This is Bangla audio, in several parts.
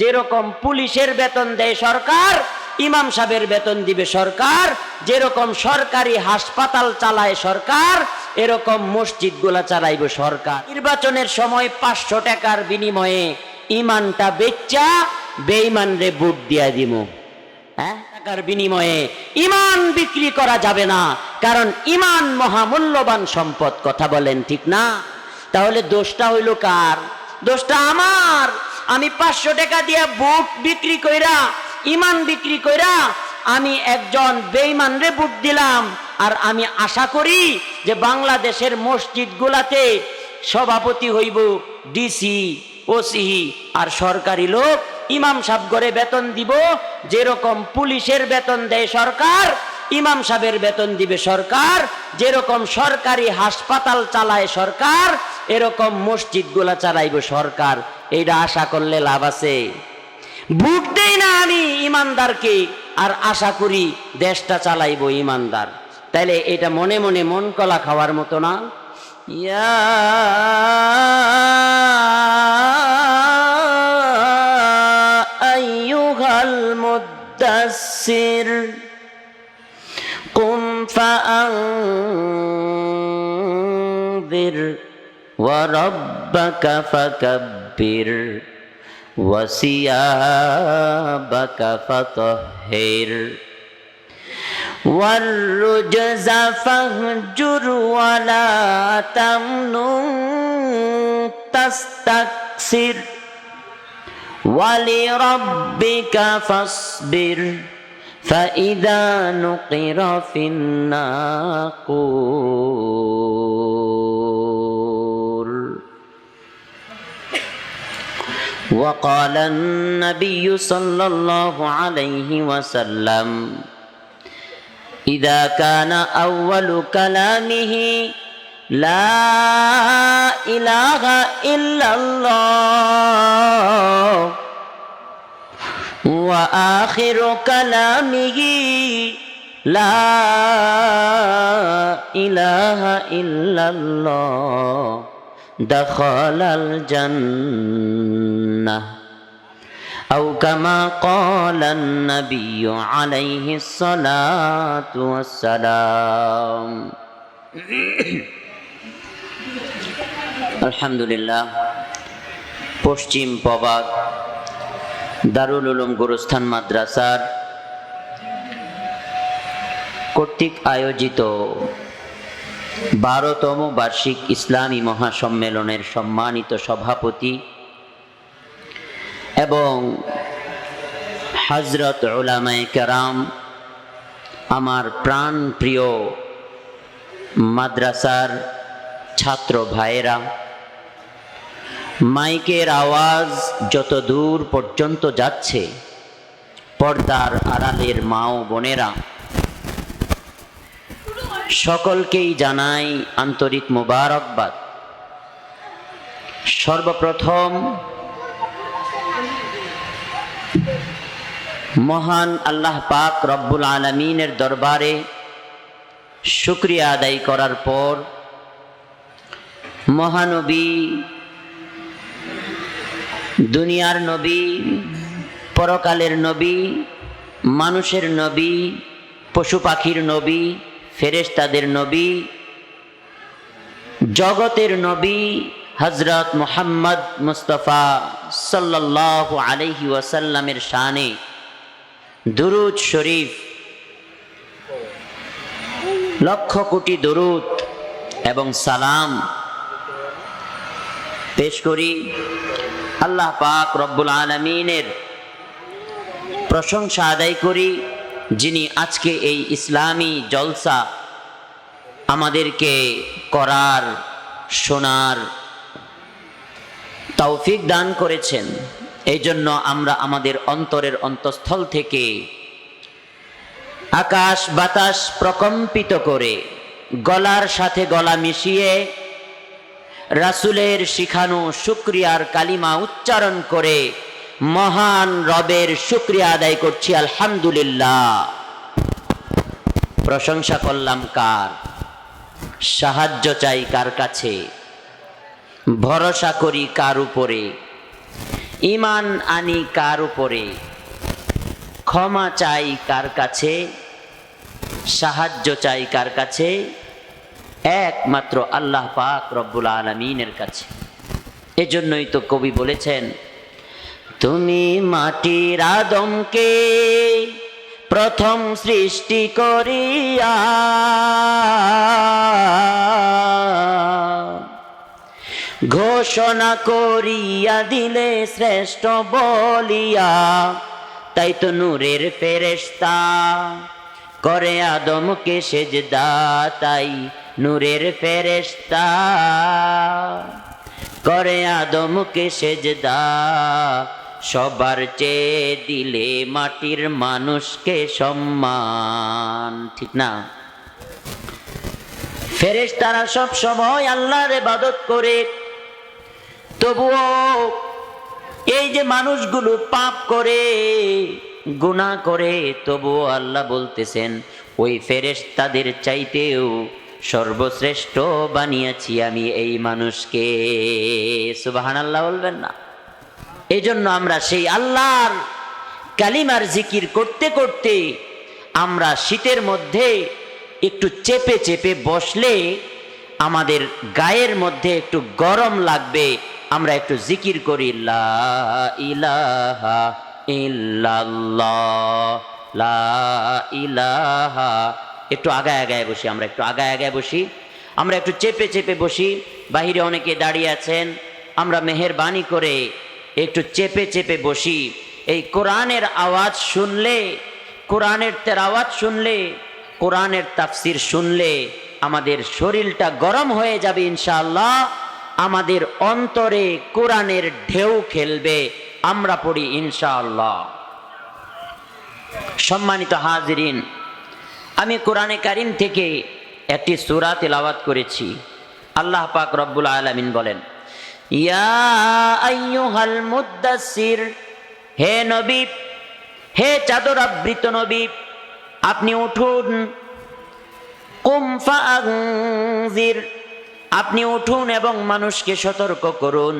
যেরকম পুলিশের বেতন দেয় সরকার, ইমাম সাহেবের বেতন দিবে সরকার, যেরকম সরকারি হাসপাতাল চালায় সরকার, এরকম মসজিদগুলা চালাইব সরকার। নির্বাচনের সময় 500 টাকার বিনিময়ে ইমানটা বেচ্চা বেঈমান রে ভোট দিয়া দিব। টাকার বিনিময়ে ইমান বিক্রি করা যাবে না, কারণ ইমান মহামূল্যবান সম্পদ। কথা বলেন ঠিক না? তাহলে দোষটা হইল কার? দোষটা আমার। আমি 500 টাকা দিয়া ভোট বিক্রি কইরা, ইমান বিক্রি কইরা আমি একজন বেঈমান রে ভোট দিলাম। আর আমি আশা করি যে বাংলাদেশের মসজিদগুলাতে সভাপতি হইব ডিসি, ওসি আর সরকারি লোক। ইমাম সাহেব করে বেতন দিব, যেরকম পুলিশের বেতন দেয় সরকার, ইমাম সাহেবের বেতন দিবে সরকার, যেরকম সরকারি হাসপাতাল চালায় সরকার, এরকম মসজিদগুলা চালাইব সরকার। এইটা আশা করলে লাভ আছে? ভোট দেই না আমি ইমানদারকে, আর আশা করি দেশটা চালাইব ইমানদার। তাইলে এটা মনে মনে মন কলা খাওয়ার মতো না? ইয়া আইয়ুহাল মুদ্দাসসির কুম ফাআনযির ওয়া রাব্বাকা ফাকাব্বির ওয়া সিয়াবাকা ফাতাহহির والرجز فاهجر ولا تمنن تستكثر ولربك فاصبر فإذا نقر في الناقور وقال النبي صلى الله عليه وسلم إذا كان أول كلامه لا إله إلا الله وآخر كلامه لا إله إلا الله دخل الجنة أو كما قال النبي عليه الصلاة والسلام আলহামদুলিল্লাহ। পশ্চিম প্রভাগ দারুল উলুম গুরুস্থান মাদ্রাসার কর্তৃক আয়োজিত 12তম বার্ষিক ইসলামী মহাসম্মেলনের সম্মানিত সভাপতি এবং হযরত উলামায়ে কেরাম, আমার প্রাণ প্রিয় মাদ্রাসার ছাত্র ভাইয়েরা, মাইকের আওয়াজ যত দূর পর্যন্ত যাচ্ছে, পর্দার আড়ালের মা ও বোনেরা, সকলকেই জানাই আন্তরিক মোবারকবাদ। সর্বপ্রথম মহান আল্লাহ পাক রব্বুল আলামিনের দরবারে শুকরিয়া আদায় করার পর, মহানবী, দুনিয়ার নবী, পরকালের নবী, মানুষের নবী, পশু পাখির নবী, ফেরেশতাদের নবী, জগতের নবী হযরত মুহাম্মদ মুস্তাফা সাল্লাল্লাহু আলাইহি ওয়াসাল্লামের শানে দুরূদ শরীফ, লক্ষ কোটি দুরূদ এবং সালাম পেশ করি। আল্লাহ পাক রব্বুল আলামিনের প্রশংসা আদায় করি, যিনি আজকে এই ইসলামী জলসা আমাদেরকে করার, শোনার তৌফিক দান করেছেন। এই জন্য আমরা আমাদের অন্তরের অন্তঃস্থল থেকে আকাশ বাতাস প্রকম্পিত করে, গলার সাথে গলা মিশিয়ে রাসূলের শিখানো শুকরিয়ার কালিমা উচ্চারণ করে মহান রবের শুকরিয়া আদায় করছি। আলহামদুলিল্লাহ। প্রশংসা করলাম কার? সাহায্য চাই কার কাছে? ভরসা করি কার উপরে? ঈমান আনি কার উপরে, ক্ষমা চাই কার কাছে, সাহায্য চাই কার কাছে? একমাত্র আল্লাহ পাক রব্বুল আলামিনের কাছে। এজন্যই তো কবি বলেছেন, তুমি মাটির আদমকে প্রথম সৃষ্টি করিয়া ঘোষণা করিয়া দিলে শ্রেষ্ঠ বলিয়া, তাই তো নূরের ফেরেশতা করে আদমকে সেজদা, তাই নূরের ফেরেশতা করে আদমকে সেজদা, সবার চেয়ে দিলে মাটির মানুষকে সম্মান। ঠিক না? ফেরেশতারা সব সময় আল্লাহর ইবাদত করে, তবুও এই যে মানুষগুলো পাপ করে, গুনাহ করে, তবুও আল্লাহ বলতেছেন ওই ফেরেশতাদের চাইতেও সর্বশ্রেষ্ঠ বানিয়েছি আমি এই মানুষকে। সুবহানাল্লাহ বলবেন না? এই জন্য আমরা সেই আল্লাহর কালিমার জিকির করতে করতে আমরা শীতের মধ্যে একটু চেপে চেপে বসলে আমাদের গায়ের মধ্যে একটু গরম লাগবে, আমরা একটু জিকির করি, লা ইলাহা ইল্লাল্লাহ, লা ইলাহা। একটু আগায় আগায় বসি, আমরা একটু আগায় আগায় বসি, আমরা একটু চেপে চেপে বসি। বাহিরে অনেকে দাঁড়িয়ে আছেন, আমরা মেহেরবানি করে একটু চেপে চেপে বসি। এই কোরআনের আওয়াজ শুনলে, কোরআনের তেলাওয়াত শুনলে, কোরআনের তাফসির শুনলে আমাদের শরীরটা গরম হয়ে যাবে ইনশাআল্লাহ। আমাদের অন্তরে কোরআনের ঢেউ খেলবে, আমরা পড়ি ইনশাআল্লাহ। সম্মানিত হাজিরিন, আমি কোরআনে কারীম থেকে একটি সূরা তেলাওয়াত করেছি। আল্লাহ পাক রব্বুল আলামিন বলেন, ইয়া আইয়ুহাল মুদ্দাসসির, হে নবী, হে চাদর আবৃত নবী, আপনি উঠুন। কুম ফাআনজির, আপনি উঠুন এবং মানুষকে সতর্ক করুন।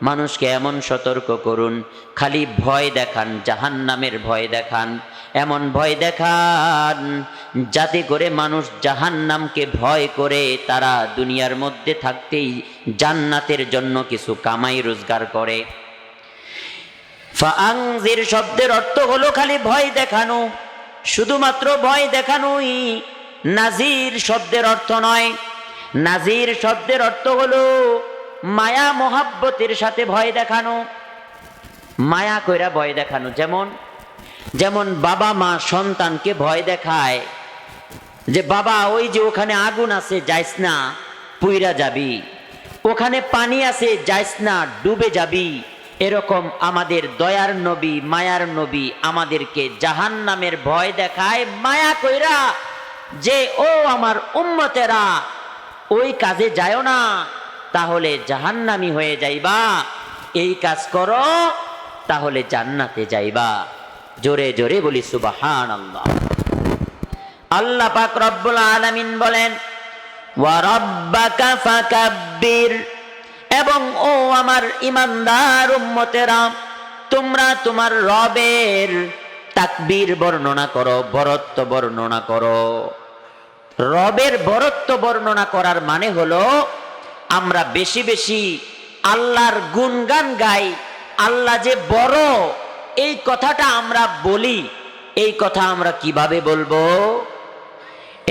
মানুষকে এমন সতর্ক করুন, খালি ভয় দেখান, জাহান্নামের ভয় দেখান, এমন ভয় দেখান যাতে করে মানুষ জাহান্নামকে ভয় করে তারা দুনিয়ার মধ্যে থাকতেই জান্নাতের জন্য কিছু কামাই রোজগার করে। ফাআনজির শব্দের অর্থ হলো খালি ভয় দেখানো, শুধুমাত্র ভয় দেখানোই। নাজির শব্দের অর্থ নয়, নাজির শব্দের অর্থ হলো মায়া মোহাব্বতের সাথে ভয় দেখানো, মায়া কইরা ভয় দেখানো। যেমন যেমন বাবা মা সন্তানকে ভয় দেখায় যে বাবা ওই যে ওখানে আগুন আছে, যাইস না, পুইরা যাবি, ওখানে পানি আছে, যাইস না, ডুবে যাবি। এরকম আমাদের দয়ার নবী, মায়ার নবী আমাদেরকে জাহান্নামের ভয় দেখায় মায়া কইরা, যে ও আমার উম্মতেরা ওই কাজে যায় না, তাহলে জাহান্নামী হয়ে যাইবা, এই কাজ করো তাহলে জান্নাতে যাইবা। জোরে জোরে বলি সুবহানাল্লাহ। আল্লাহ পাক রব্বুল আলামিন বলেন, ওয়া রাব্বাকা ফাকাব্বির, এবং ও আমার ইমানদার উম্মতেরা, তোমরা তোমার রবের তাকবীর বর্ণনা করো, বরত্ব বর্ণনা করো। রবের বরত্ব বর্ণনা করার মানে হলো আমরা বেশি বেশি আল্লাহর গুণগান গাই। আল্লাহ যে বড়, এই কথাটা আমরা বলি। এই কথা আমরা কিভাবে বলবো?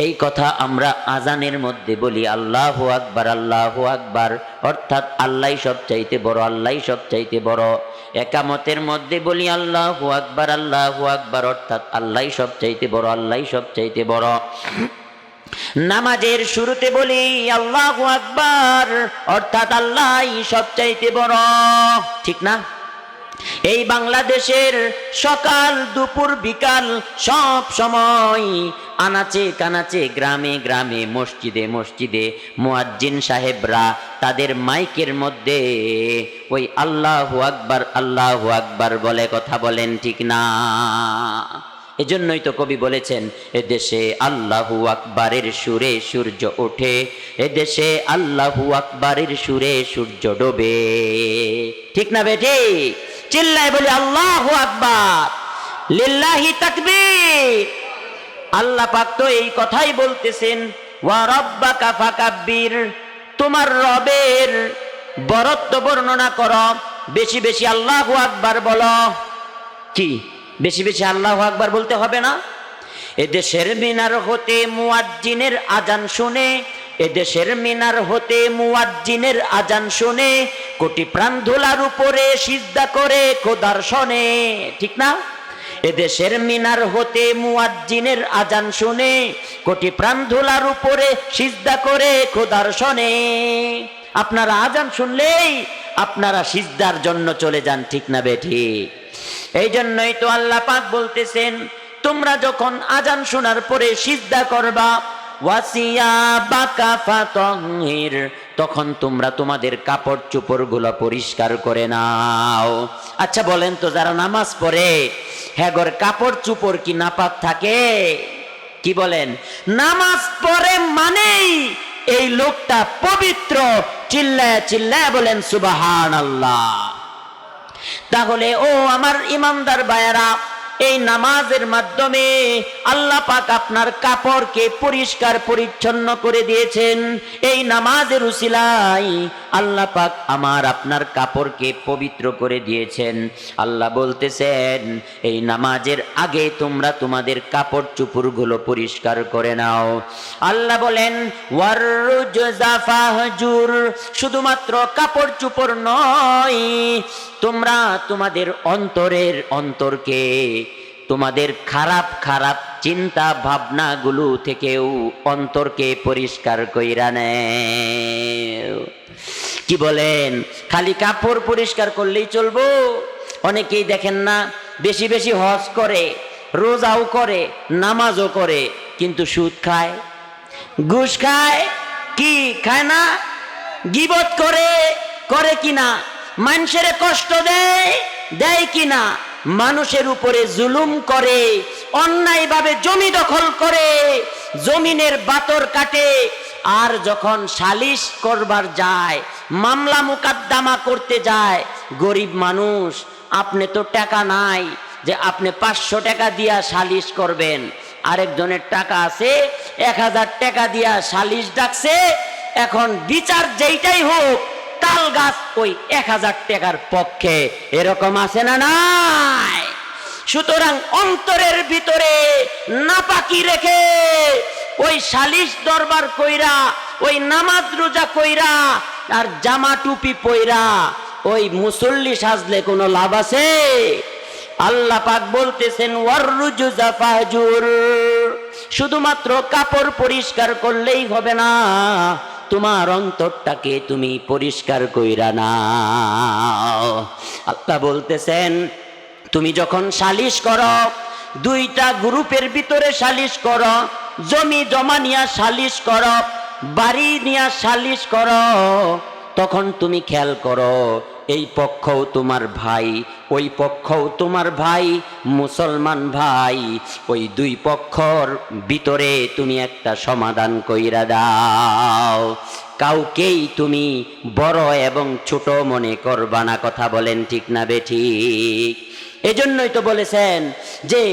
এই কথা আমরা আজানের মধ্যে বলি, আল্লাহু আকবার, আল্লাহু আকবার, অর্থাৎ আল্লাহই সবচাইতে বড়, আল্লাহই সবচাইতে বড়। একামতের মধ্যে বলি আল্লাহু আকবার, আল্লাহু আকবার, অর্থাৎ আল্লাহই সবচাইতে বড়, আল্লাহই সবচাইতে বড়। নামাজের শুরুতে বলি আল্লাহু আকবার, অর্থাৎ আল্লাহই সবচাইতে বড়। ঠিক না? এই বাংলাদেশের সকাল দুপুর বিকাল সব সময় আনাচে কানাচে গ্রামে গ্রামে মসজিদে মসজিদে মুয়াজ্জিন সাহেবরা তাদের মাইকের মধ্যে ওই আল্লাহু আকবার, আল্লাহু আকবার বলে কথা বলেন, ঠিক না? এজন্যই তো কবি বলেছেন, এদেশে আল্লাহু আকবারের সুরে সূর্য ওঠে, এদেশে আল্লাহু আকবারের সুরে সূর্য ডোবে। ঠিক না বেটি? চিল্লায় বলি আল্লাহু আকবার, লিল্লাহি তাকবীর। আল্লাহ পাক তো এই কথাই বলতেছেন, ওয়া রাব্বাকা ফাকাব্বির, তোমার রবের বরত্ব বর্ণনা করো, বেশি বেশি আল্লাহু আকবার বলো। কি বেশি বেশি আল্লাহু আকবার বলতে হবে না? এদেশের মিনার হতে মুয়াজ্জিনের আজান শুনে, এদেশের মিনার হতে মুয়াজ্জিনের আজান শুনে, কোটি প্রাণ ধুলার উপরে সিজদা করে খোদার শনে, ঠিক না? এদেশের মিনার হতে মুয়াজ্জিনের আজান শুনে, কোটি প্রাণ ধুলার উপরে সিজদা করে খোদার শনে। আপনারা আজান শুনলেই আপনারা সিজদার জন্য চলে যান, ঠিক না বেঠিক? এই জন্যই তো আল্লাহ পাক বলতেছেন, তোমরা যখন আজান শোনার পরে সিজদা করবা, ওয়াসিয়াবাকা ফাতাহির, তখন তোমরা তোমাদের কাপড় চোপড় গুলো পরিষ্কার করে নাও। আচ্ছা বলেন তো, যারা নামাজ পড়ে হ্যাগর কাপড় চোপড় কি নাপাক থাকে? কি বলেন? নামাজ পড়ে মানেই এই লোকটা পবিত্র। চিল্লায় চিল্লায় বলেন সুবহানাল্লাহ। তাহলে ও আমার ইমানদার ভাইয়েরা, এই নামাজের মাধ্যমে আল্লাহ পাক আপনার কাপড়কে পরিষ্কার পরিচ্ছন্ন করে দিয়েছেন। এই নামাজের উসিলায় আল্লাহ পাক আমার আপনার কাপড়কে পবিত্র করে দিয়েছেন। আল্লাহ বলতেছেন, এই নামাজের আগে তোমরা তোমাদের কাপড় চোপড়গুলো পরিষ্কার করে নাও। আল্লাহ বলেন, ওয়াররুজজা ফাহজুর, শুধুমাত্র কাপড় চোপড় নয়, তোমরা তোমাদের অন্তরকে, তোমাদের খারাপ খারাপ চিন্তা ভাবনা গুলো থেকেও অন্তরকে পরিষ্কার কইরা নেও। কি বলেন? খালি কাপড় পরিষ্কার করলেই চলবো? অনেকেই দেখেন না, বেশি বেশি হজ করে, রোজাও করে, নামাজও করে, কিন্তু সুদ খায়, ঘুষ খায়, কি খায় না? গীবত করে, করে কিনা? মানুষের কষ্ট দেয় কিনা? মানুষের উপরে জুলুম করে, অন্যায়ভাবে জমি দখল করে, জমিনের বাতর কাটে। আর যখন সালিশ করবার যায়, মামলা মুকদ্দমা করতে যায়, গরিব মানুষ, আপনি তো টাকা নাই যে আপনি 500 টাকা দিয়া সালিশ করবেন, আরেকজনের টাকা আছে, 1000 টাকা দিয়া সালিশ ডাকছে, এখন বিচার যেইটাই হোক তাল গাছ ওই 1000 টাকার পক্ষে। এরকম আছে না নাই? সুতরাং অন্তরের ভিতরে নাপাকি রেখে ওই সালিশ দরবার কইরা, ওই নামাজ রোজা কইরা, আর জামা টুপি পইরা ওই মুসল্লি সাজলে কোনো লাভ আছে? আল্লাহ পাক বলতেছেন, ওয়াররুজজা ফাহজুর, শুধুমাত্র কাপড় পরিষ্কার করলেই হবে না, তোমার অন্তরটাকে তুমি পরিষ্কার কইরা নাও। আল্লাহ বলতেছেন, তুমি যখন সালিশ করো, দুইটা গ্রুপের ভিতরে সালিশ করো, জমি জমা নিয়া সালিশ করো, বাড়ি নিয়া সালিশ করো, তখন তুমি খেয়াল করো, এই পক্ষও তোমার ভাই, ওই পক্ষও তোমার ভাই, মুসলমান ভাই, ওই দুই পক্ষর ভিতরে তুমি একটা সমাধান কইরা দাও। কাউকেই তুমি বড় এবং ছোট মনে করবা না। কথা বলেন ঠিক না বেঠিক? এজন্যই তো বলেছেন যে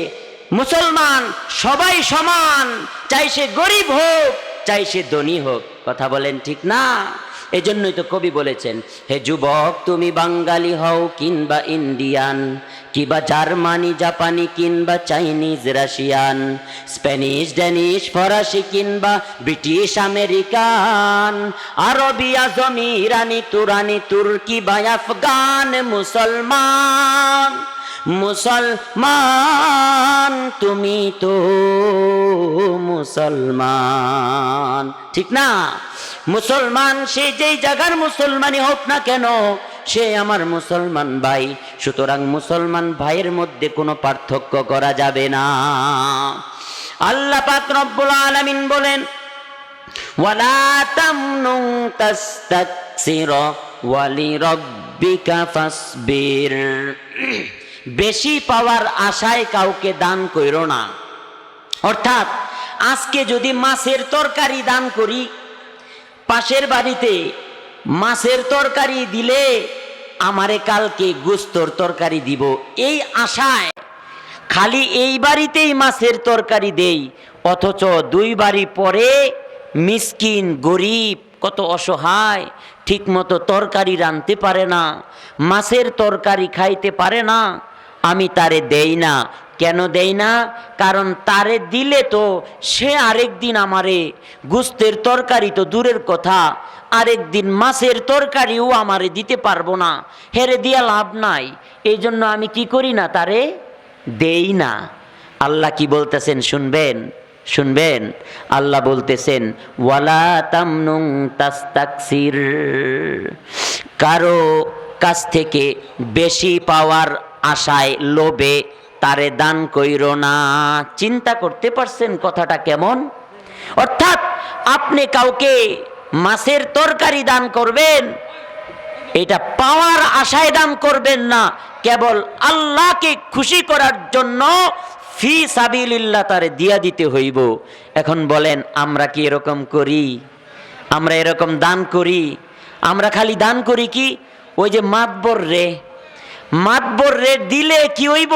মুসলমান সবাই সমান, চাই সে গরিব হোক, চাই সে ধনী হোক। কথা বলেন ঠিক না? এজন্যই তো কবি বলেছেন, হে যুবক তুমি বাঙালি হও কিংবা ইন্ডিয়ান, কিংবা জার্মানি জাপানি কিংবা চাইনিজ রাশিয়ান, স্প্যানিশ ড্যানিশ ফরাসি কিংবা ব্রিটিশ আমেরিকান, আরবি আজমি ইরানি তুরানি তুর্কি বা আফগান, মুসলমান মুসলমান তুমি তো মুসলমান, ঠিক না? মুসলমান সে যেই জায়গার মুসলমানই হোক না কেন, সে আমার মুসলমান ভাই। সুতরাং মুসলমান ভাইয়ের মধ্যে কোনো পার্থক্য করা যাবে না। আল্লাহ পাক রব্বুল আলামিন বলেন, ওয়ালা তামনুন তাস্তাকসির ওয়ালি রাব্বিকা ফাসবির, বেশি পাওয়ার আশায় কাউকে দান কইরো না। অর্থাৎ আজকে যদি মাছের তরকারি দান করি, পাশের বাড়িতে মাছের তরকারি দিলে আমারে কালকে গোস্তর তরকারি দিব, এই আশায় খালি এই বাড়িতেই মাছের তরকারি দেই, অথচ 2 বাড়ি পরে মিসকিন গরিব কত অসহায় ঠিক মতো তরকারি রাঁধতে পারে না, মাছের তরকারি খাইতে পারে না, আমি তারে দেই না। কেন দেই না? কারণ তারে দিলে তো সে আরেকদিন আমারে গোস্তের তরকারি তো দূরের কথা, আরেকদিন মাছের তরকারিও আমারে দিতে পারবো না, হেরে দিয়া লাভ নাই। এই জন্য আমি কি করি না, তারে দেই না। আল্লাহ কি বলতেছেন শুনবেন, শুনবেন। আল্লাহ বলতেছেন ওয়ালা তামনুন তাস্তাকসির, কারো কাছ থেকে বেশি পাওয়ার আশায় লোভে তারে দান কইরো না। চিন্তা করতে পারছেন কথাটা কেমন? অর্থাৎ আপনি কাউকে মাছের তরকারি দান করবেন, এটা পাওয়ার আশায় দান করবেন না, কেবল আল্লাহকে খুশি করার জন্য ফি সাবিলিল্লাহ তারে দিয়া দিতে হইব। এখন বলেন আমরা কি এরকম করি? আমরা এরকম দান করি? আমরা খালি দান করি কি ওই যে মাতবর রে দিলে কি হইব?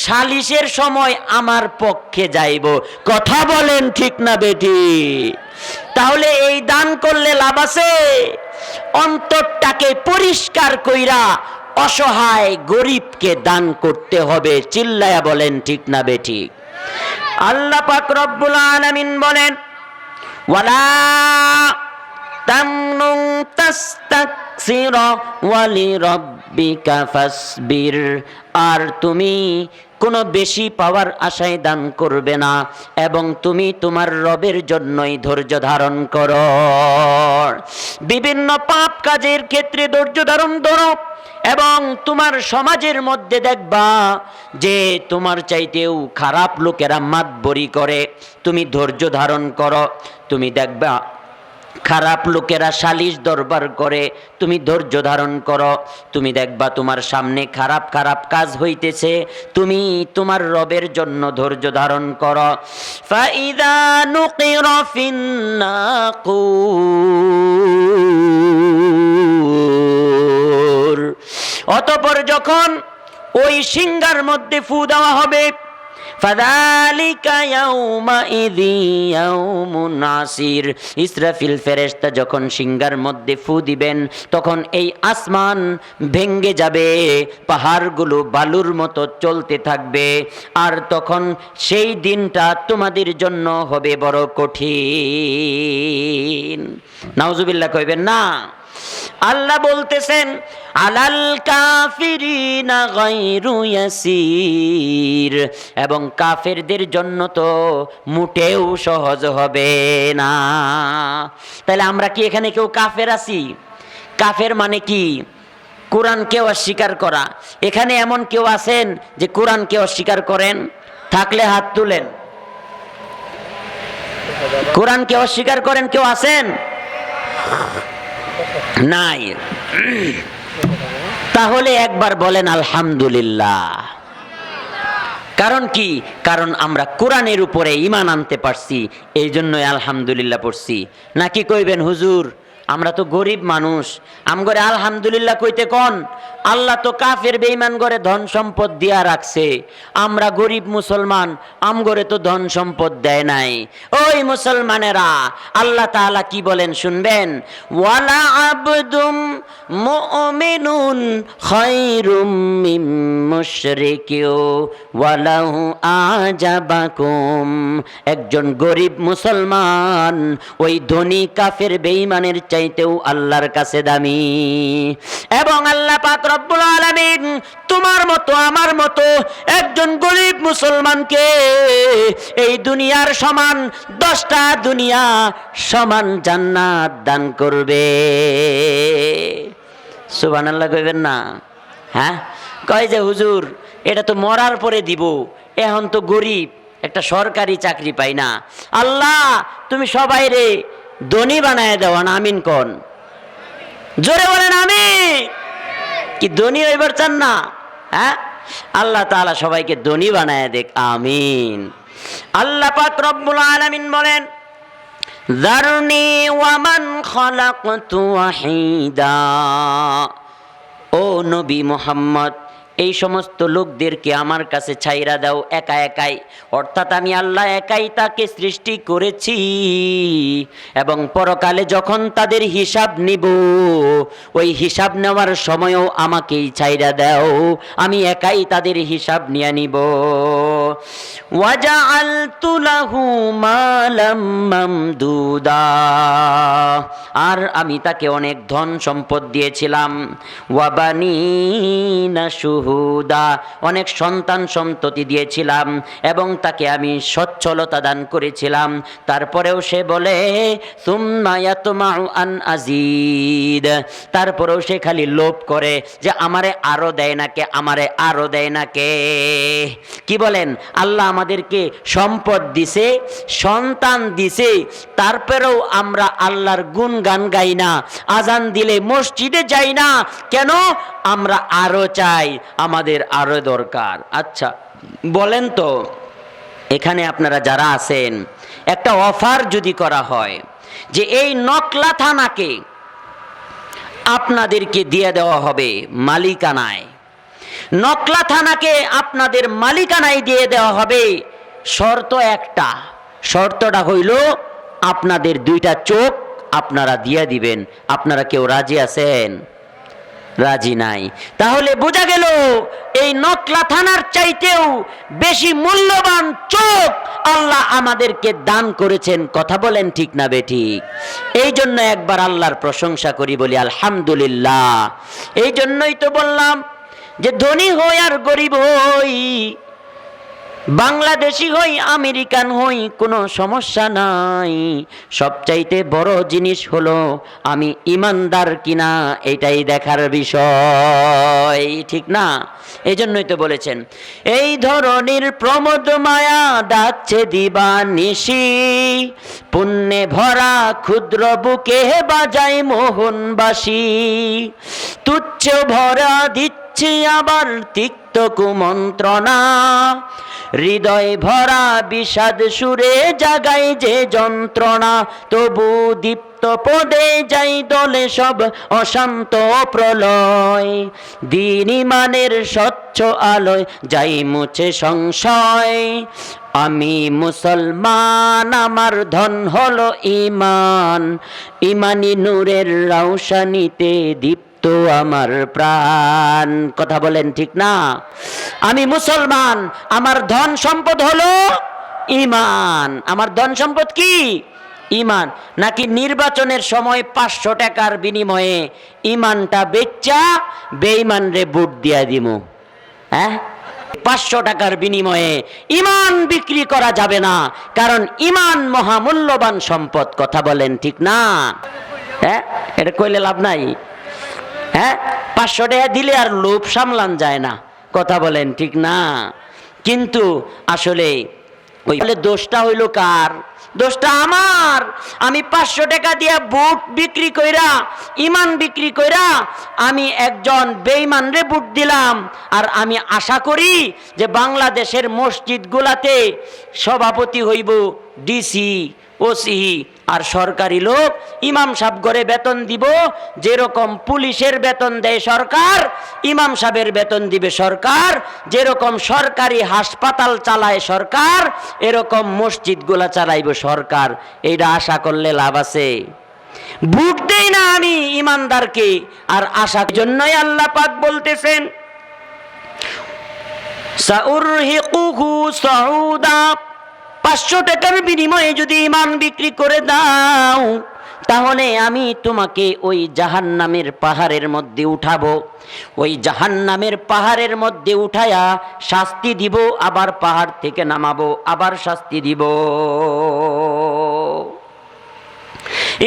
সালিশের সময় আমার পক্ষে যাইব। কথা বলেন ঠিক না বেটি? তাহলে এই দান করলে লাভ আছে? অন্তরটাকে পরিষ্কার কইরা অসহায় গরিবকে দান করতে হবে। চিল্লায়া বলেন ঠিক না বেটি? আল্লাহ পাক রব্বুল আলামিন বলেন ওয়ালা তামনুন তাস্তাকসির ওয়ালি রাব্বিকা ফাসবির, আর তুমি কোনো বেশি পাওয়ার আশায় দান করবে না, এবং তুমি তোমার রবের জন্যই ধৈর্য ধারণ করো। বিভিন্ন পাপ কাজের ক্ষেত্রে ধৈর্য ধারণ করো, এবং তোমার সমাজের মধ্যে দেখবা যে তোমার চাইতেও খারাপ লোকেরা মাতবরি করে, তুমি ধৈর্য ধারণ করো। তুমি দেখবা খারাপ লোকেরা সালিশ দরবার করে, তুমি ধৈর্য ধারণ করো। তুমি দেখবা তোমার সামনে খারাপ খারাপ কাজ হইতেছে, তুমি তোমার রবের জন্য ধৈর্য ধারণ করো। ফাইদা নুকিরা ফিন্নাকুর, অতঃপর যখন ওই সিংহার মধ্যে ফু দেওয়া হবে, ফাযালিকা ইয়াউমাইযি ইয়াউমুন আসির, ইসরাফিল ফেরেশতা যখন সিংহার মধ্যে ফু দিবেন তখন এই আসমান ভেঙ্গে যাবে, পাহাড়গুলো বালুর মতো চলতে থাকবে, আর তখন সেই দিনটা তোমাদের জন্য হবে বড় কঠিন। নাউজুবিল্লাহ কইবেন না? আল্লাহ বলতেছেন আলাল কাফিরিনা গায়রু ইয়াসির, এবং কাফেরদের জন্য তো মোটেও সহজ হবে না। তাহলে আমরা কি এখানে কেউ কাফের আছি? কাফের মানে কি? কোরআনকে অস্বীকার করা। এখানে এমন কেউ আছেন যে কোরআনকে অস্বীকার করেন? থাকলে হাত তুলেন। কোরআনকে অস্বীকার করেন কেউ আছেন? নাই। তাহলে একবার বলেন আলহামদুলিল্লাহ। কারণ কি? কারণ আমরা কোরআনের উপরে ঈমান আনতে পারছি, এই জন্যই আলহামদুলিল্লাহ পড়ছি। নাকি কইবেন হুজুর আমরা তো গরিব মানুষ, আমগরে আলহামদুলিল্লাহ কইতে কোন? আল্লাহ তো কাফের বেঈমান করে ধন সম্পদ দিয়া রাখছে, আমরা গরিব মুসলমান, আমগরে তো ধন সম্পদ দেয় নাই। ওই মুসলমানেরা, আল্লাহ তাআলা কি বলেন শুনবেন? ওয়ালা আবদুম মুমিনুন খায়রুম মিন মুশরিকিন ওয়ালাহু আজাবাকুম, একজন গরিব মুসলমান ওই ধনী কাফের বেঈমানের চাইতেও আল্লাহর কাছে দামি। এবং আল্লাহ পাক রব্বুল আলামিন তোমার মতো আমার মতো একজন গরিব মুসলমানকে এই দুনিয়ার সমান 10টা দুনিয়া সমান জান্নাত দান করবে। সুবহানাল্লাহ কইবেন না? হ্যাঁ, কয় যে হুজুর এটা তো মরার পরে দিব, এখন তো গরিব, একটা সরকারি চাকরি পাই না। আল্লাহ তুমি সবাই রে ধনী বানায় দেওয়ান, আমিন কোন? জোরে বলেন আমিন। কি ধনী হইবার চান না? হ্যাঁ, আল্লাহ তাআলা সবাইকে ধনী বানায় দেখ, আমিন। আল্লাহ পাক রব্বুল আলামিন বলেন যারনি ওয়া মান খালাকতু ওয়াহিদা, ও নবী মুহাম্মদ, এই সমস্ত লোকদেরকে আমার কাছে ছাইরা দাও একা একাই, অর্থাৎ আমি আল্লাহ একাই তাকে সৃষ্টি করেছি এবং পরকালে যখন তাদের হিসাব নিব ওই হিসাব নেওয়ার সময়ও আমাকেই ছাইরা দাও, আমি একাই তাদের হিসাব নিয়ে নিব। ওয়াজআলতু লাহু মালাম মামদুদা, আর আমি তাকে অনেক ধন সম্পদ দিয়েছিলাম। ওয়াবানিনা শুহুদা, অনেক সন্তান সন্ততি দিয়েছিলাম এবং তাকে আমি সচ্ছলতা দান করেছিলাম। তারপরেও সে বলে সুম্মা ইয়াতমাউ আন আযীদ, তারপরেও সে খালি লোভ করে যে আমারে আরো দেয় না কে, আমারে আরো দেয় না কে। কি বলেন, আল্লাহ আমাদেরকে সম্পদ দিছে, সন্তান দিছে, তারপরেও আমরা আল্লাহর গুণগান গাই না, আজান দিলে মসজিদে যাই না কেন? আমরা আরো চাই, আমাদের আরো দরকার। আচ্ছা বলেন তো, এখানে আপনারা যারা আছেন, একটা অফার যদি করা হয় যে এই নকলা থানাকে আপনাদেরকে দিয়ে দেওয়া হবে মালিকানায়, নকলা থানাকে আপনাদের মালিকানায় দিয়ে দেওয়া হবে, শর্ত একটা, শর্তটা হইল আপনাদের 2টা চোখ আপনারা দিয়ে দিবেন। আপনারা কেউ রাজি আছেন? রাজি নাই। তাহলে বোঝা গেল এই নকলা থানার চাইতেও বেশি মূল্যবান চোখ আল্লাহ আমাদেরকে দান করেছেন। কথা বলেন ঠিক না বেঠিক? এই জন্য একবার আল্লাহর প্রশংসা করি, বলি আলহামদুলিল্লাহ। এই জন্যই তো বললাম যে ধনী হই আর গরিব হই, বাংলাদেশি হই আমেরিকান হই, কোনো সমস্যা নাই। সবচাইতে বড় জিনিস হলো আমি ইমানদার কিনা, এটাই দেখার বিষয়, ঠিক না? এই জন্যই তো বলেছেন এই ধরনের প্রমোদ মায়া ডাকছে দিবানিশি, পুণ্যে ভরা ক্ষুদ্র বুকে বাজায় মোহনবাসী, তুচ্ছ ভরা দিচ্ছে আবার তিক্ত কুমন্ত্রণা, হৃদয় ভরা বিষাদ সুরে জাগায় যে যন্ত্রণা, তবু দীপ্ত পদে যাই দলে সব অশান্ত প্রলয়, দিন ইমানের স্বচ্ছ আলোয় যাই মুছে সংশয়, আমি মুসলমান আমার ধন হলো ইমান, ইমানি নূরের রৌশনীতে দীপ্ত তো আমার প্রাণ। কথা বলেন ঠিক না? আমি মুসলমান, আমার ধন সম্পদ হলো ইমান। আমার ধন সম্পদ কি? ইমান। নাকি নির্বাচনের সময় 500 টাকার বিনিময়ে ইমানটা বেচা বেঈমান রে ভোট দিয়া দিমু? হ্যাঁ, 500 টাকার বিনিময়ে ইমান বিক্রি করা যাবে না, কারণ ইমান মহামূল্যবান সম্পদ। কথা বলেন ঠিক না? হ্যাঁ, এটা কইলে লাভ নাই। হ্যাঁ, 500 টাকা দিলে আর লোভ সামলান যায় না। কথা বলেন ঠিক না? কিন্তু আসলে ওই দোষটা হইল কার? দোষটা আমার। আমি 500 টাকা দিয়া বুট বিক্রি কইরা, ইমান বিক্রি কইরা আমি একজন বেঈমান রে বুট দিলাম, আর আমি আশা করি যে বাংলাদেশের মসজিদগুলাতে সভাপতি হইব ডিসি, ওসি আর সরকারি লোক, ইমাম সাহেব করে বেতন দিব, যেরকম পুলিশের বেতন দেয় সরকার, ইমাম সাহেবের বেতন দিবে সরকার, যেরকম সরকারি হাসপাতাল চালায় সরকার, এরকম মসজিদগুলা চালাইব সরকার। এইটা আশা করলে লাভ আছে? ভোট দেই না আমি ইমানদারকে, আর আশার জন্যই আল্লাহ পাক বলতেছেন সাউরহিকুহু সাউদা, 500 টাকার বিনিময়ে যদি ইমান বিক্রি করে দাও তাহলে আমি তোমাকে ওই জাহান্নামের পাহাড়ের মধ্যে উঠাবো, ওই জাহান্নামের পাহাড়ের মধ্যে উঠায়া শাস্তি দিব, আবার পাহাড় থেকে নামাবো, আবার শাস্তি দিব।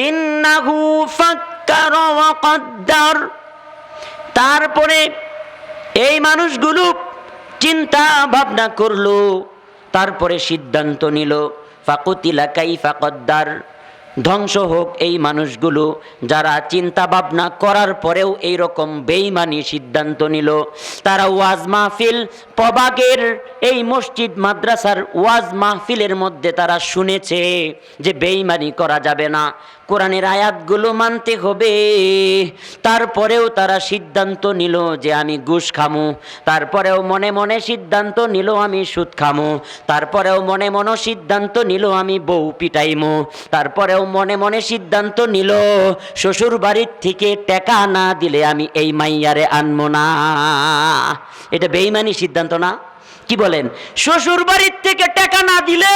ইন্নাহু ফাক্কারা ওয়া কদ্দার, তারপরে এই মানুষগুলো চিন্তা ভাবনা করলো, তারপরে সিদ্ধান্ত নিল ফাকুতিলা কাইফা কদ্দার, ধ্বংস হোক এই মানুষগুলো যারা চিন্তা ভাবনা করার পরেও এই রকম বেঈমানি সিদ্ধান্ত নিল। তারা ওয়াজ মাহফিল, পবাগের এই মসজিদ মাদ্রাসার ওয়াজ মাহফিলের মধ্যে তারা শুনেছে যে বেঈমানি করা যাবে না, কোরআনের আয়াতগুলো মানতে হবে, তারপরেও তারা সিদ্ধান্ত নিল যে আমি ঘুষ খামু, তারপরেও মনে মনে সিদ্ধান্ত নিল আমি সুদ খামু, তারপরেও মনে মনে সিদ্ধান্ত নিল আমি বউ পিটাইমু, তারপরেও মনে মনে সিদ্ধান্ত নিল শ্বশুর বাড়ির থেকে টাকা না দিলে আমি এই মাইয়ারে আনবো না। এটা বেঈমানি সিদ্ধান্ত না? কি বলেন? শ্বশুর বাড়ির থেকে টাকা না দিলে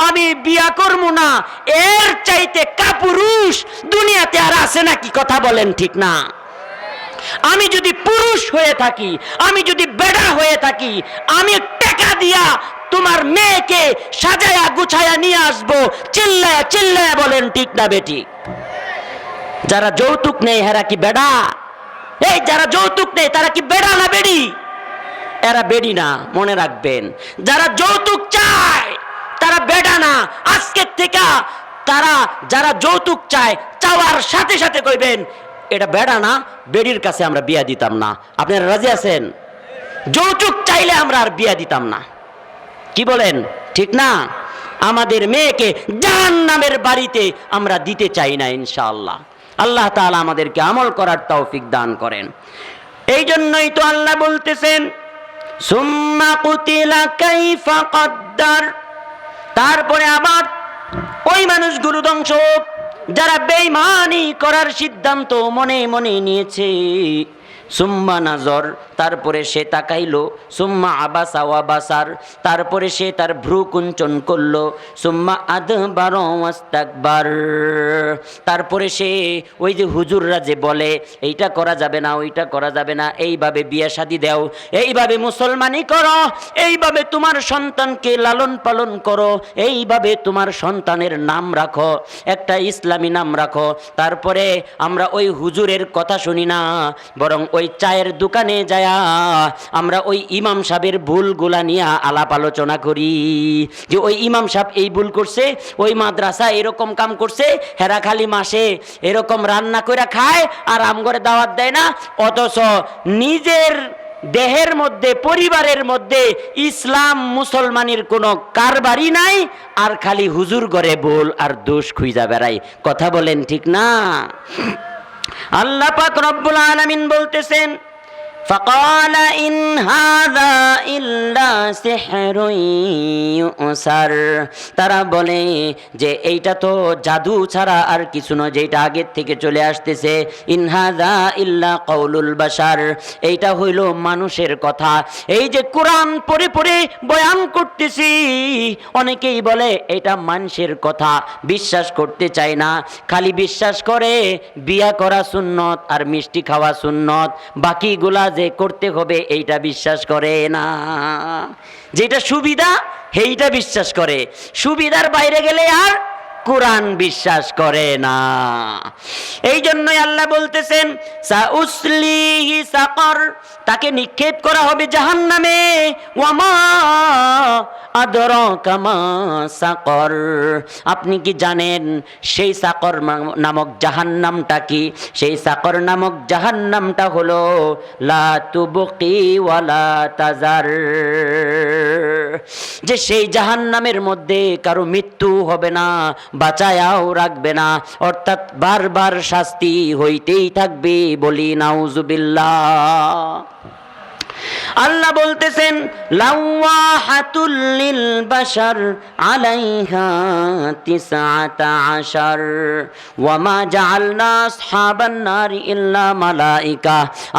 আমি বিয়া করব না, এর চাইতে কাপুরুষ দুনিয়াতে আর আছে নাকি? কথা বলেন ঠিক না? আমি যদি পুরুষ হয়ে থাকি, আমি যদি বেড়া হয়ে থাকি, আমি টাকা দিয়া তোমার মেয়েকে সাজায়া গুছায়া নিয়ে আসবো, চিল্লায়া চিল্লায়া বলেন ঠিক না বেটি? যারা যৌতুক নেই হেরা কি বেড়া? এই যারা যৌতুক নেই তারা কি বেড়া না বেড়ি? এরা বেড়ি না, মনে রাখবেন। যারা যৌতুক চায় তারা বেড়া না। আজকের থেকে তারা যারা যৌতুক চায়, চাওয়ার সাথে সাথে কইবেন এটা বেড়া না, বেড়ির কাছে আমরা বিয়া দিতাম না। আপনারা রাজি আছেন? যৌতুক চাইলে আমরা আর বিয়া দিতাম না। কি বলেন ঠিক না? আমাদের মেয়েকে জাহান্নামের বাড়িতে আমরা দিতে চাই না ইনশাআল্লাহ। আল্লাহ তাআলা আমাদেরকে আমল করার তৌফিক দান করেন। এই জন্যই তো আল্লাহ বলতেছেন সুম্মা কুতিলা কাইফা কদ্দার, তারপরে আবার ওই মানুষগুলো ধ্বংস যারা বেঈমানি করার সিদ্ধান্ত মনে মনে নিয়েছে। সুম্মা নাজর, তারপরে সে তাকাইলো, সুম্মা আবাসা ওয়াবাসার, তারপরে সে তার ভ্রু কুঞ্চন করলো, সুম্মা আদবার ওয়াস্তাকবার, তারপরে সে ওই যে হুজুররা যে বলে এইটা করা যাবে না, ওইটা করা যাবে না, এইভাবে বিয়ে শাদী দাও, এইভাবে মুসলমানি করো, এইভাবে তোমার সন্তানকে লালন পালন করো, এইভাবে তোমার সন্তানের নাম রাখো, একটা ইসলামী নাম রাখো। তারপরে আমরা ওই হুজুরের কথা শুনি না, বরং ওই চায়ের দোকানে যায়া আমরা ওই ইমাম সাহেবের ভুলগুলা নিয়ে আলাপ আলোচনা করি যে ওই ইমাম সাহেব এই ভুল করছে, ওই মাদ্রাসা এরকম কাম করছে, হেরা খালি মাসে এরকম রান্না করে খায় আর আমগরে দাওয়াত দেয় না, অথচ নিজের দেহের মধ্যে পরিবারের মধ্যে ইসলাম মুসলমানের কোনো কারবারই নাই, আর খালি হুজুর ঘরে বল আর দোষ খুঁজা বেড়াই। কথা বলেন ঠিক না? আল্লাহ পাক রব্বুল আলামিন বলতেছেন فقال إن هذا إلا سحر يؤثر, তারা বলে যে এইটা তো জাদু ছাড়া আর কিছু নয়, যেটা আগের থেকে চলে আসতেছে। ইন হাযা ইল্লা কাউলুল বাশার, এইটা হইল মানুষের কথা। এই যে কোরআন পড়ে পড়ে বয়ান করতেছি, অনেকেই বলে এটা মানুষের কথা, বিশ্বাস করতে চায় না, খালি বিশ্বাস করে বিয়া করা সুন্নত আর মিষ্টি খাওয়া সুন্নত, বাকিগুলা যে করতে হবে এইটা বিশ্বাস করে না। যেটা সুবিধা সেইটা বিশ্বাস করে, সুবিধার বাইরে গেলে আর কোরআন বিশ্বাস করে না। এই জন্যই আল্লাহ বলতেছেন সাউসলিহি সাকর, তাকে নিক্ষেপ করা হবে জাহান্নামে। ওয়ামা আদরাকা মা সাকর, আপনি কি জানেন সেই সাকর নামক জাহান্নামটা কি? সেই সাকর নামক জাহান্নামটা হলো লা তুবকি ওয়ালা তাজার, যে সেই জাহান্নামের মধ্যে কারো মৃত্যু হবে না, বাঁচায়াও রাখবে না, অর্থাৎ বারবার শাস্তি হইতেই থাকবে। বলি নাউজুবিল্লাহ। আল্লাহ বলতেছেন লাওয়াহাতুল লিল বাশার আলাইহা 19 ওয়া মা জাআলনা আসহাবান নার ইল্লা মালাইকা,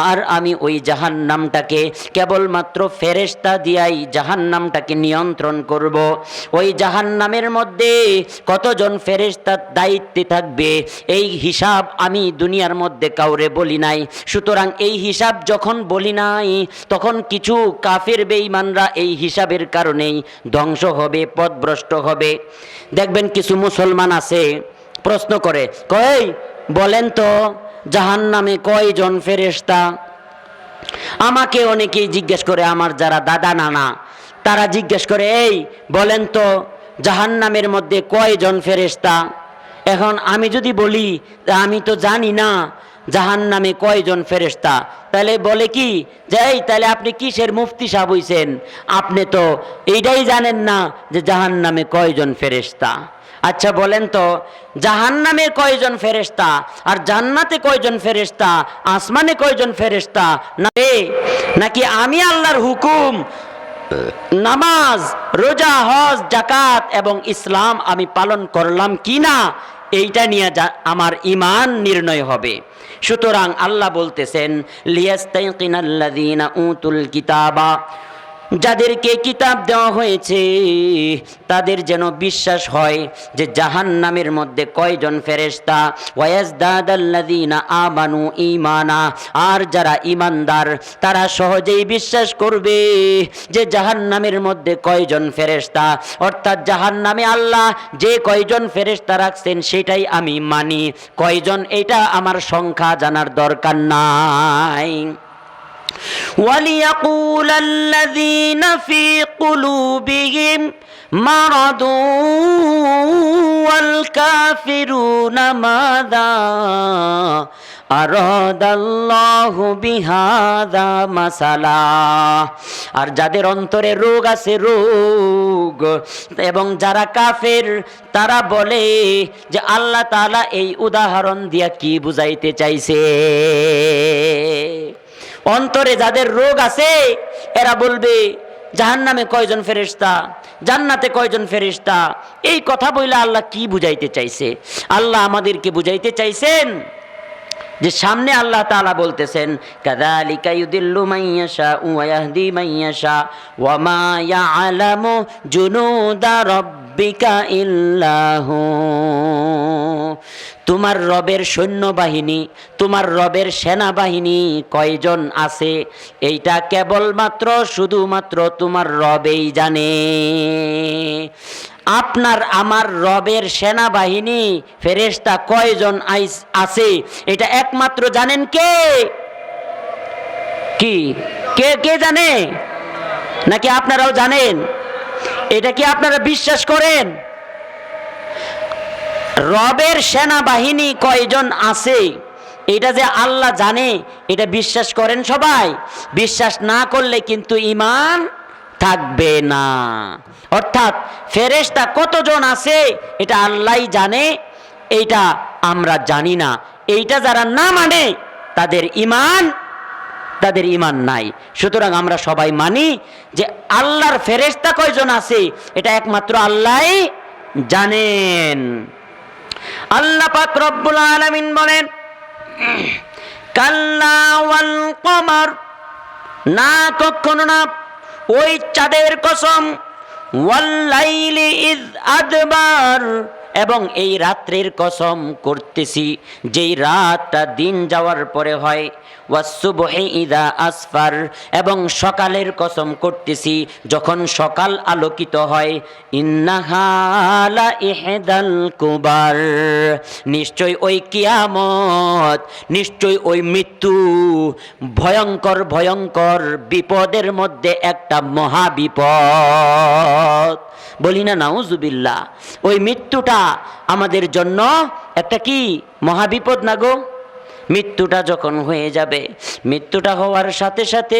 আর আমি ওই জাহান্নামটাকে কেবলমাত্র ফেরেশতা দিয়াই জাহান্নামটাকে নিয়ন্ত্রণ করব। ওই জাহান্নামের মধ্যে কতজন ফেরেশতার দায়িত্বে থাকবে এই হিসাব আমি দুনিয়ার মধ্যে কাউরে বলি নাই। সুতরাং এই হিসাব যখন বলি নাই, তখন কিছু কাফের বেঈমানরা এই হিসাবের কারণেই ধ্বংস হবে, পথভ্রষ্ট হবে। দেখবেন কিছু মুসলমান আছে প্রশ্ন করে, কই বলেন তো জাহান্নামে কয়জন ফেরেশতা? আমাকে অনেকেই জিজ্ঞেস করে, আমার যারা দাদা নানা তারা জিজ্ঞেস করে, এই বলেন তো জাহান্নামের মধ্যে কয়জন ফেরেশতা? এখন আমি যদি বলি আমি তো জানি না, জাহান্নামে কয়জন ফেরেশতা? তাহলে বলে কি যে এই তাহলে আপনি কিসের মুফতি সাহেব হইছেন, আপনি তো এইটাই জানেন না যে জাহান্নামে কয়জন ফেরেশতা। আচ্ছা বলেন তো, জাহান্নামে কয়জন ফেরেশতা আর জান্নাতে কয়জন ফেরেশতা, আসমানে কয়জন ফেরেশতা? নাকি আমি আল্লাহর হুকুম নামাজ, রোজা, হজ, যাকাত এবং ইসলাম আমি পালন করলাম কিনা এইটা নিয়ে আমার ঈমান নির্ণয় হবে। সুতরাং আল্লাহ বলতেছেন লিয়াস্তাইকিনাল্লাযীনা উতুল কিতাবা, যাদেরকে কিতাব দেওয়া হয়েছে তাদের যেন বিশ্বাস হয় যে জাহান্নামের মধ্যে কয়জন ফেরেশতা। ওয়ায়াজদাদাল্লাযীনা আমানু ঈমানা, আর যারা ঈমানদার তারা সহজেই বিশ্বাস করবে যে জাহান্নামের মধ্যে কয়জন ফেরেশতা। অর্থাৎ জাহান্নামে আল্লাহ যে কয়জন ফেরেশতা রাখছেন সেটাই আমি মানি, কয়জন এটা আমার সংখ্যা জানার দরকার নাই। وَلِيَقُولَ الَّذِينَ فِي قُلُوبِهِمْ مَرَضٌ وَالْكَافِرُونَ مَاذَا أَرَادَ اللَّهُ بِهَذَا مَثَلًا, আর যাদের অন্তরে রোগ আছে, রোগ, এবং যারা কাফের তারা বলে যে আল্লাহ তাআলা এই উদাহরণ দিয়া কি বুঝাইতে চাইছে। অন্তরে যাদের রোগ আছে এরা বলবে জাহান্নামে কয়জন ফেরেশতা, জান্নাতে কয়জন ফেরেশতা, এই কথা বইলা আল্লাহ কি বুঝাইতে চাইছে। আল্লাহ আমাদেরকে বুঝাইতে চাইছেন যে সামনে আল্লাহ তাআলা বলতেছেন কাযালিকা ইউদিল্লু মান ইয়াশাউ ওয়া ইয়াহদি মান ইয়াশা ওয়া মা ইয়ালামু জুনুদা রাব্বিকা ইল্লাহু। তোমার রবের সৈন্যবাহিনী, তোমার রবের সেনাবাহিনী কয়জন আছে এইটা কেবলমাত্র শুধুমাত্র তোমার রবেই জানে। আপনার আমার রবের সেনাবাহিনী ফেরেশতা কয়জন আছে এটা একমাত্র জানেন কে? কি কে কে জানে? নাকি আপনারাও জানেন? এটা কি আপনারা বিশ্বাস করেন? রবের সেনাবাহিনী কয়জন আছে এটা যে আল্লাহ জানে এটা বিশ্বাস করেন সবাই? বিশ্বাস না করলে কিন্তু ঈমান থাকবে না। অর্থাৎ ফেরেশতা কতজন আছে এটা আল্লাহই জানে, এইটা আমরা জানি না। এইটা যারা না মানে তাদের ঈমান নাই। সুতরাং আমরা সবাই মানি যে আল্লাহর ফেরেশতা কয়জন আছে এটা একমাত্র আল্লাহই জানেন। আল্লাহ পাক রব্বুল আলামিন বলেন কাল্লা ওয়াল কমর, না কখনো না, ওই চাঁদের কসম, ওয়াল লাইলি ইয আদবার, এবং এই রাত্রির কসম করতেছি যেই রাতটা দিন যাওয়ার পরে হয়, ওয়াসসুবহি ইযা আসফার, এবং সকালের কসম করতেছি যখন সকাল আলোকিত হয়, ইন্নাহা লা ইহদাল কুবার, নিশ্চয় ওই কিয়ামত, নিশ্চয় ওই মৃত্যু ভয়ঙ্কর ভয়ঙ্কর বিপদের মধ্যে একটা মহাবিপদ। বলি না নাউজুবিল্লাহ, ওই মৃত্যুটা আমাদের জন্য একটা কি মহাবিপদ না গো? মৃত্যুটা যখন হয়ে যাবে, মৃত্যুটা হওয়ার সাথে সাথে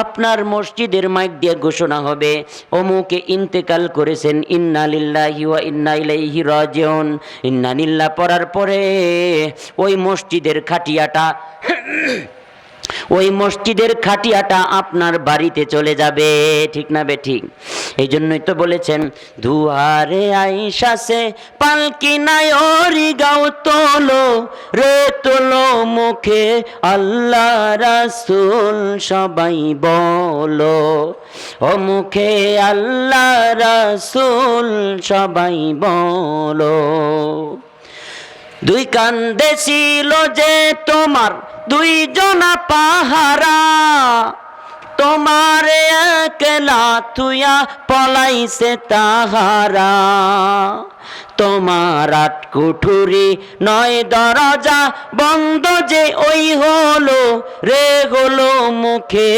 আপনার মসজিদের মাইক দিয়ে ঘোষণা হবে অমুকে ইন্তেকাল করেছেন, ইন্না লিল্লাহি ওয়া ইন্না ইলাইহি রাজিউন। ইন্না লিল্লাহ পড়ার পরে ওই মসজিদের খাটিয়াটা আপনার বাড়িতে চলে যাবে, ঠিক না বে ঠিক? এই জন্যই তো বলেছেন দুয়ারে আইসাছে পালকি নাই ওরি গাও তোলো রে তোলো মুখে আল্লাহ রাসূল সবাই বলো, ও মুখে আল্লাহ রাসূল সবাই বলো। দুই কান্দে ছিল যে তোমার দুইজনা পাহারা, তোমারে একলা থুয়া পলাইছে তাহারা। তোমার আট কুঠুরি নয় দরজা বন্ধ যে ওই হলো রে হলো মুখে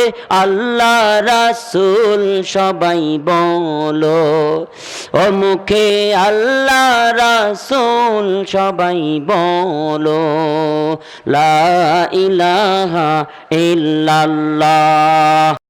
আল্লাহ রাসূল সবাই বলো, ও ও মুখে আল্লাহ রাসূল সবাই বলো লা ইলাহা ইল্লাল্লাহ।